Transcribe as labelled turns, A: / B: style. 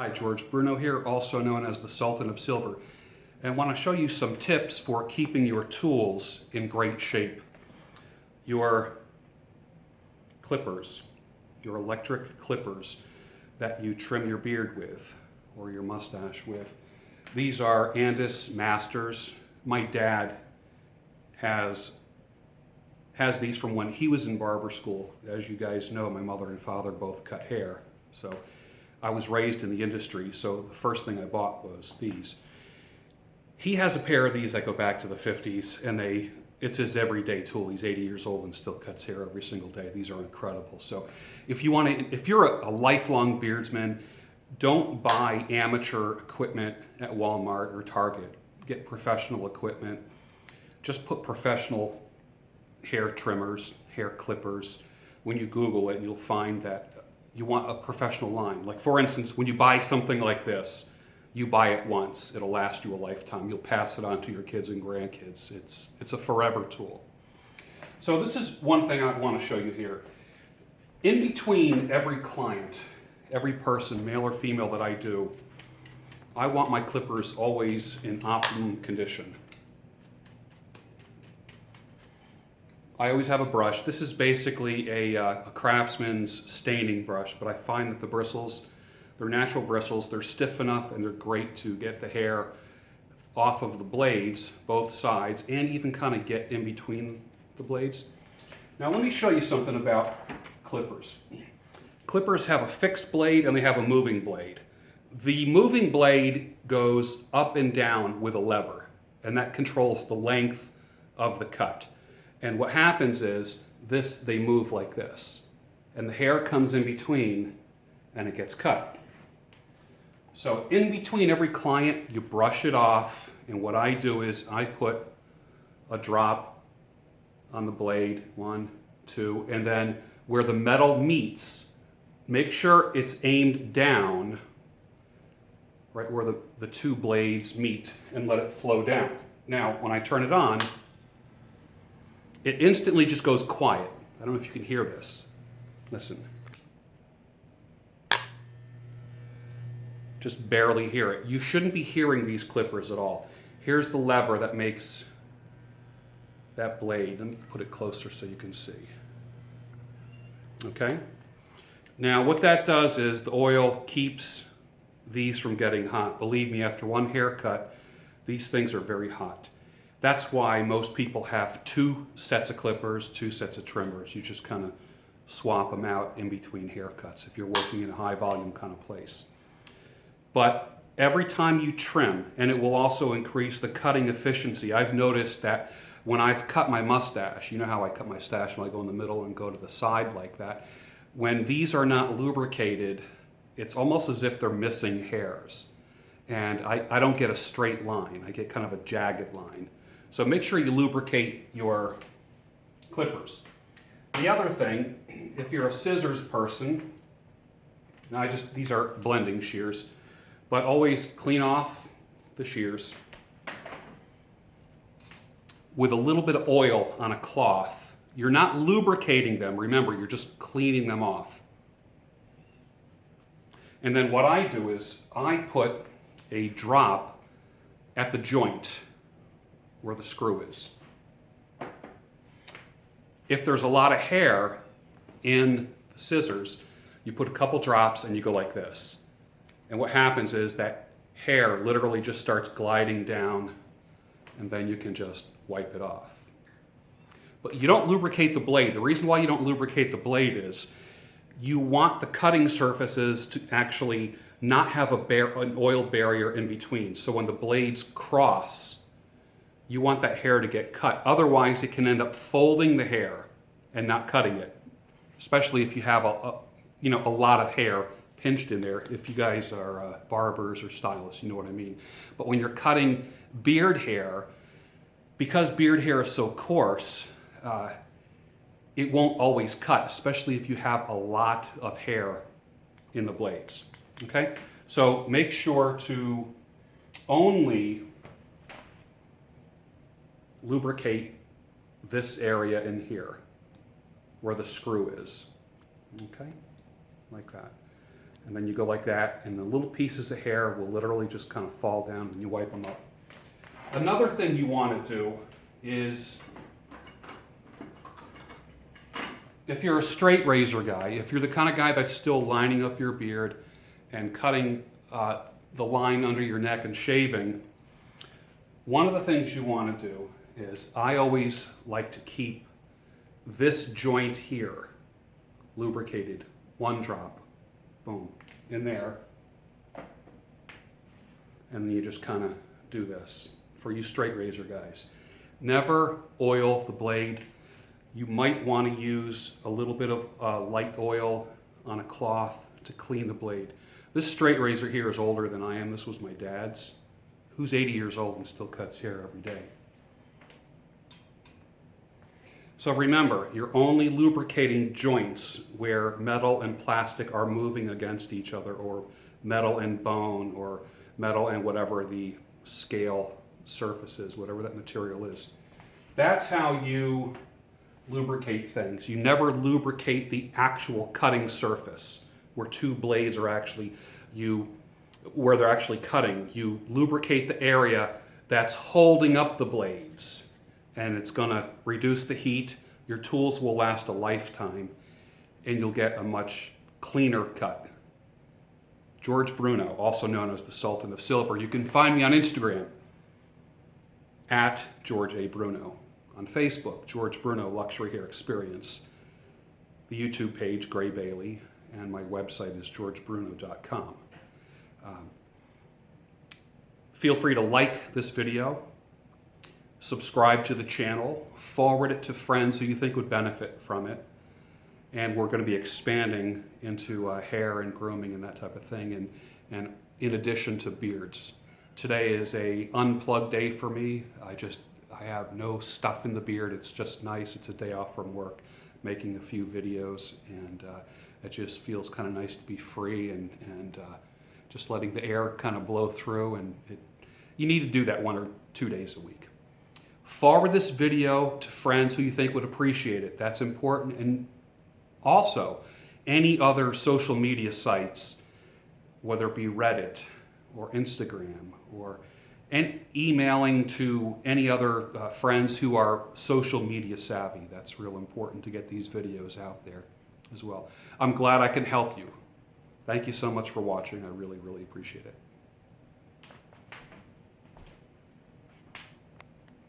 A: Hi, George Bruno here, also known as the Sultan of Silver, and I want to show you some tips for keeping your tools in great shape. Your clippers, your electric clippers that you trim your beard with or your mustache with. These are Andis Masters. My dad has these from when he was in barber school. As you guys know, my mother and father both cut hair, so I was raised in the industry, so the first thing I bought was these. He has a pair of these that go back to the 50s, and it's his everyday tool. He's 80 years old and still cuts hair every single day. These are incredible. So if you're a lifelong beardsman, don't buy amateur equipment at Walmart or Target. Get professional equipment. Just put professional hair trimmers, hair clippers. When you Google it, you'll find that you want a professional line. Like for instance, when you buy something like this, you buy it once. It'll last you a lifetime. You'll pass it on to your kids and grandkids. It's a forever tool. So this is one thing I want to show you here. In between every client, every person, male or female that I do, I want my clippers always in optimum condition. I always have a brush. This is basically a Craftsman's staining brush, but I find that the bristles, they're natural bristles, they're stiff enough and they're great to get the hair off of the blades, both sides, and even kind of get in between the blades. Now let me show you something about clippers. Clippers have a fixed blade and they have a moving blade. The moving blade goes up and down with a lever, and that controls the length of the cut. And what happens is they move like this, and the hair comes in between and it gets cut. So in between every client, you brush it off, and what I do is I put a drop on the blade, 1, 2, and then where the metal meets, make sure it's aimed down, right where the two blades meet, and let it flow down. Now, when I turn it on, it instantly just goes quiet. I don't know if you can hear this. Listen. Just barely hear it. You shouldn't be hearing these clippers at all. Here's the lever that makes that blade. Let me put it closer so you can see. Okay? Now what that does is the oil keeps these from getting hot. Believe me, after one haircut, these things are very hot. That's why most people have 2 sets of clippers, 2 sets of trimmers. You just kind of swap them out in between haircuts if you're working in a high volume kind of place. But every time you trim, and it will also increase the cutting efficiency. I've noticed that when I've cut my mustache, you know how I cut my stash when I go in the middle and go to the side like that. When these are not lubricated, it's almost as if they're missing hairs. And I don't get a straight line. I get kind of a jagged line. So make sure you lubricate your clippers. The other thing, if you're a scissors person, now these are blending shears, but always clean off the shears with a little bit of oil on a cloth. You're not lubricating them, remember, you're just cleaning them off. And then what I do is I put a drop at the joint where the screw is. If there's a lot of hair in the scissors, you put a couple drops and you go like this. And what happens is that hair literally just starts gliding down, and then you can just wipe it off. But you don't lubricate the blade. The reason why you don't lubricate the blade is you want the cutting surfaces to actually not have an oil barrier in between. So when the blades cross, you want that hair to get cut. Otherwise, it can end up folding the hair and not cutting it, especially if you have a lot of hair pinched in there. If you guys are barbers or stylists, you know what I mean. But when you're cutting beard hair, because beard hair is so coarse, it won't always cut, especially if you have a lot of hair in the blades. Okay? So make sure to only lubricate this area in here where the screw is. Okay? Like that. And then you go like that, and the little pieces of hair will literally just kind of fall down and you wipe them up. Another thing you want to do is, if you're a straight razor guy, if you're the kind of guy that's still lining up your beard and cutting the line under your neck and shaving, one of the things you want to do is, I always like to keep this joint here lubricated. One drop, boom, in there. And then you just kind of do this for you straight razor guys. Never oil the blade. You might want to use a little bit of light oil on a cloth to clean the blade. This straight razor here is older than I am. This was my dad's, who's 80 years old and still cuts hair every day. So remember, you're only lubricating joints where metal and plastic are moving against each other, or metal and bone, or metal and whatever the scale surface is, whatever that material is. That's how you lubricate things. You never lubricate the actual cutting surface where two blades are actually, where they're actually cutting. You lubricate the area that's holding up the blades, and it's going to reduce the heat. Your tools will last a lifetime, and you'll get a much cleaner cut. George Bruno, also known as the Sultan of Silver. You can find me on Instagram at George A. Bruno. On Facebook, George Bruno Luxury Hair Experience. The YouTube page, Gray Bailey, and my website is georgebruno.com. Feel free to like this video, subscribe to the channel, forward it to friends who you think would benefit from it. And we're going to be expanding into hair and grooming and that type of thing, and in addition to beards. Today is a unplugged day for me. I have no stuff in the beard. It's just nice. It's a day off from work, making a few videos, and it just feels kind of nice to be free and just letting the air kind of blow through. And you need to do that 1 or 2 days a week. Forward this video to friends who you think would appreciate it. That's important. And also, any other social media sites, whether it be Reddit or Instagram, and emailing to any other friends who are social media savvy. That's real important to get these videos out there as well. I'm glad I can help you. Thank you so much for watching. I really, really appreciate it.